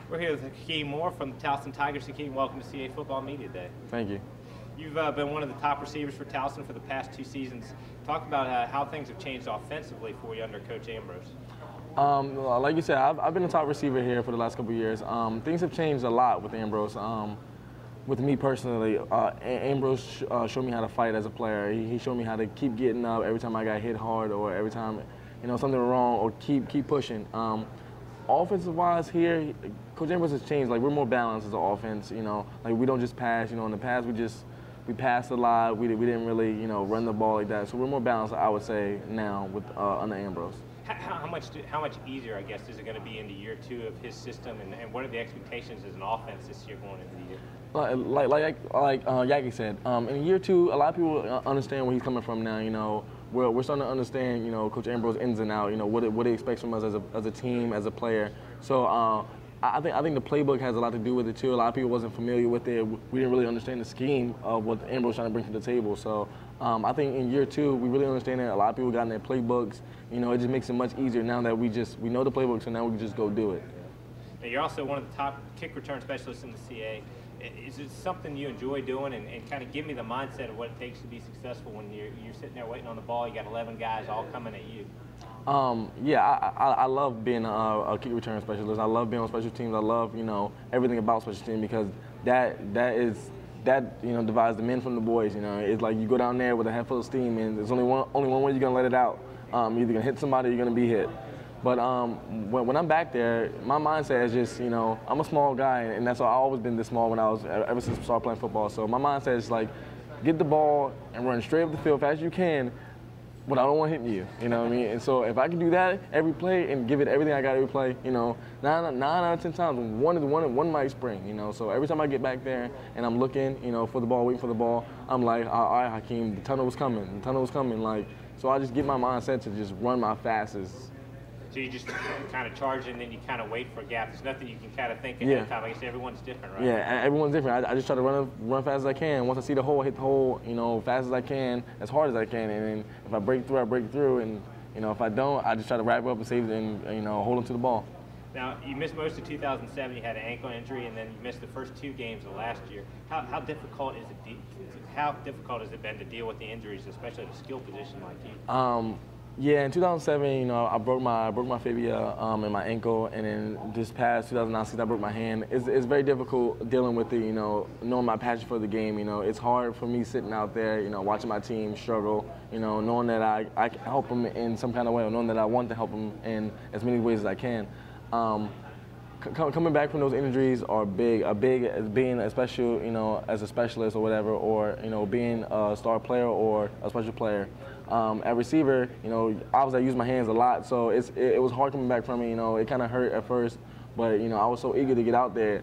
We're here with Hakeem from the Towson Tigers. Hakeem, welcome to CAA Football Media Day. Thank you. You've been one of the top receivers for Towson for the past 2 seasons. Talk about how things have changed offensively for you under Coach Ambrose. Like you said, I've been a top receiver here for the last couple of years. Things have changed a lot with Ambrose. With me personally, Ambrose showed me how to fight as a player. He showed me how to keep getting up every time I got hit hard or every time something went wrong, or keep pushing. Offensive-wise here, Coach Ambrose has changed. Like, we're more balanced as an offense. Like, we don't just pass. In the past we passed a lot. We didn't really run the ball like that. So we're more balanced, I would say, now with under Ambrose. How much easier, I guess, is it going to be into year 2 of his system, and what are the expectations as an offense this year going into the year? Like Yaki said, in year 2, a lot of people understand where he's coming from now. We're starting to understand, Coach Ambrose ins and out, what he expects from us as a team, as a player. So I think the playbook has a lot to do with it too. A lot of people wasn't familiar with it. We didn't really understand the scheme of what Ambrose was trying to bring to the table. So I think in year 2, we really understand it. A lot of people got in their playbooks. It just makes it much easier now that we know the playbook, so now we can just go do it. Now, you're also one of the top kick return specialists in the CAA. Is it something you enjoy doing, and kind of give me the mindset of what it takes to be successful when you're sitting there waiting on the ball, you got 11 guys all coming at you? Yeah, I love being a kick return specialist. I love being on special teams. I love, everything about special teams, because that divides the men from the boys. It's like you go down there with a head full of steam, and there's only one way you're gonna let it out. You're either gonna hit somebody or you're gonna be hit. But when I'm back there, my mindset is just, I'm a small guy, and that's why I've always been this small ever since I started playing football. So my mindset is like, get the ball and run straight up the field fast as you can, but I don't want hitting you. You know what I mean? And so if I can do that every play and give it everything I got every play, 9 out of 10 times, one might spring. So every time I get back there and I'm looking, for the ball, waiting for the ball, I'm like, all right, Hakeem, the tunnel was coming. Like, so I just get my mindset to just run my fastest. So you just kind of charge and then you kind of wait for a gap. There's nothing you can kind of think ahead of time. I guess everyone's different, right? Yeah, everyone's different. I just try to run fast as I can. Once I see the hole, hit the hole, fast as I can, as hard as I can. And then if I break through, I break through. And, if I don't, I just try to wrap it up and save it and, hold on to the ball. Now, you missed most of 2007. You had an ankle injury, and then you missed the first 2 games of last year. How difficult is it been to deal with the injuries, especially at a skill position like you? Yeah, in 2007, I broke my fibula in my ankle, and then this past 2009 I broke my hand. It's very difficult dealing with the, knowing my passion for the game. It's hard for me sitting out there, watching my team struggle, knowing that I can help them in some kind of way, or knowing that I want to help them in as many ways as I can. Coming back from those injuries are big. As being a special, as a specialist or whatever, or being a star player or a special player. At receiver, obviously I use my hands a lot, so it was hard coming back from me. It kind of hurt at first, but I was so eager to get out there.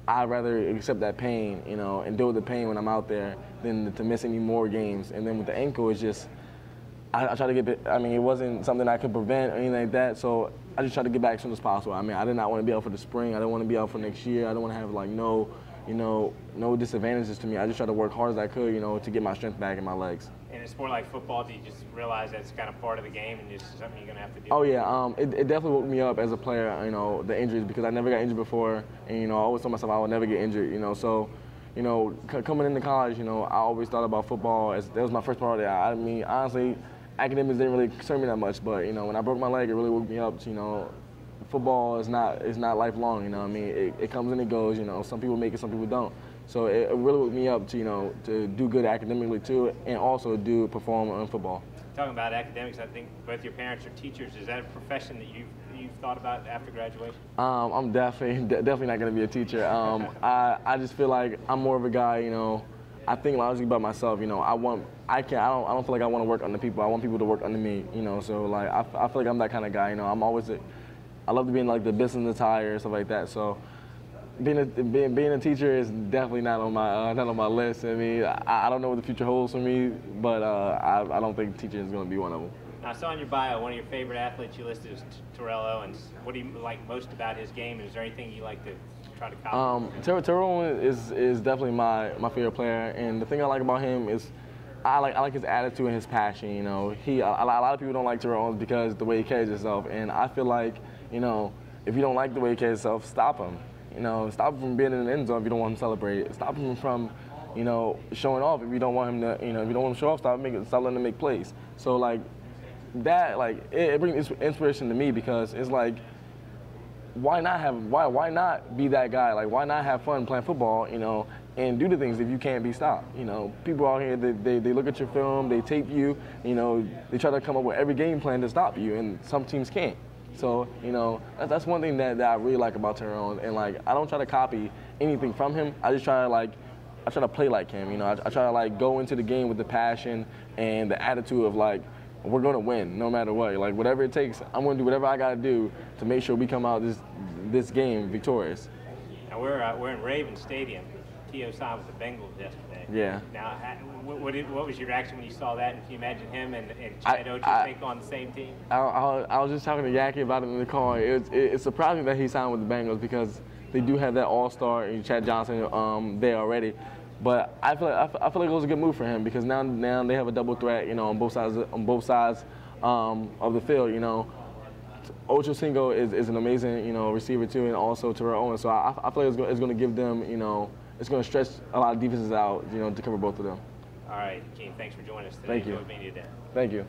I'd rather accept that pain, and deal with the pain when I'm out there than to miss any more games. And then with the ankle, it's just I try to get it. It wasn't something I could prevent or anything like that, so I just try to get back as soon as possible. I did not want to be out for the spring. I didn't want to be out for next year. I don't want to have no disadvantages to me. I just try to work hard as I could, to get my strength back in my legs. In a sport like football, do you just realize that's kind of part of the game and it's something you're going to have to do? Oh, yeah. It definitely woke me up as a player, the injuries, because I never got injured before. And, I always told myself I would never get injured, So, coming into college, I always thought about football as that was my first priority. Honestly, academics didn't really concern me that much. But, when I broke my leg, it really woke me up to, football is not lifelong, It comes and it goes, Some people make it, some people don't. So it really woke me up to, to do good academically too, and also perform in football. Talking about academics, I think both your parents are teachers. Is that a profession that you've thought about after graduation? I'm definitely not going to be a teacher. I just feel like I'm more of a guy, I think logically about myself. I don't feel like I want to work under people. I want people to work under me. So like I feel like I'm that kind of guy. I love to be in like the business attire and stuff like that. So. Being a teacher is definitely not on my list. I don't know what the future holds for me, but I don't think teaching is going to be one of them. I saw in your bio one of your favorite athletes you listed is Terrell Owens. What do you like most about his game? Is there anything you like to try to copy? Terrell Owens is definitely my favorite player, and the thing I like about him is I like his attitude and his passion. A lot of people don't like Terrell Owens because of the way he carries himself, and I feel like if you don't like the way he carries himself, stop him. You know, stop him from being in the end zone if you don't want him to celebrate. Stop him from, you know, showing off if you don't want him to, you know, if you don't want him to show off, stop letting him make plays. So like that, like it brings inspiration to me because it's like, why not be that guy? Like, why not have fun playing football, you know, and do the things if you can't be stopped? You know, people out here, they look at your film, they tape you, you know, they try to come up with every game plan to stop you, and some teams can't. So, you know, that's one thing that I really like about Tyrone, and like, I don't try to copy anything from him. I just try to play like him, you know. I try to like go into the game with the passion and the attitude of like, we're gonna win no matter what. Like whatever it takes, I'm gonna do whatever I gotta do to make sure we come out this game victorious. Now we're in Raven Stadium. Towson with the Bengals yesterday. Yeah. Now, what was your reaction when you saw that? And can you imagine him and Chad Ocho take on the same team? I was just talking to Yaki about it in the car. It's surprising that he signed with the Bengals because they do have that all-star Chad Johnson there already. But I feel like it was a good move for him because now they have a double threat, you know, on both sides of the field, you know. Ocho Cinco is an amazing, you know, receiver too, and also Terrell Owens. So I feel like it's going to give them, you know, it's going to stretch a lot of defenses out, you know, to cover both of them. All right, Hakeem, thanks for joining us today. Thank you. Enjoyed meeting you today. Thank you.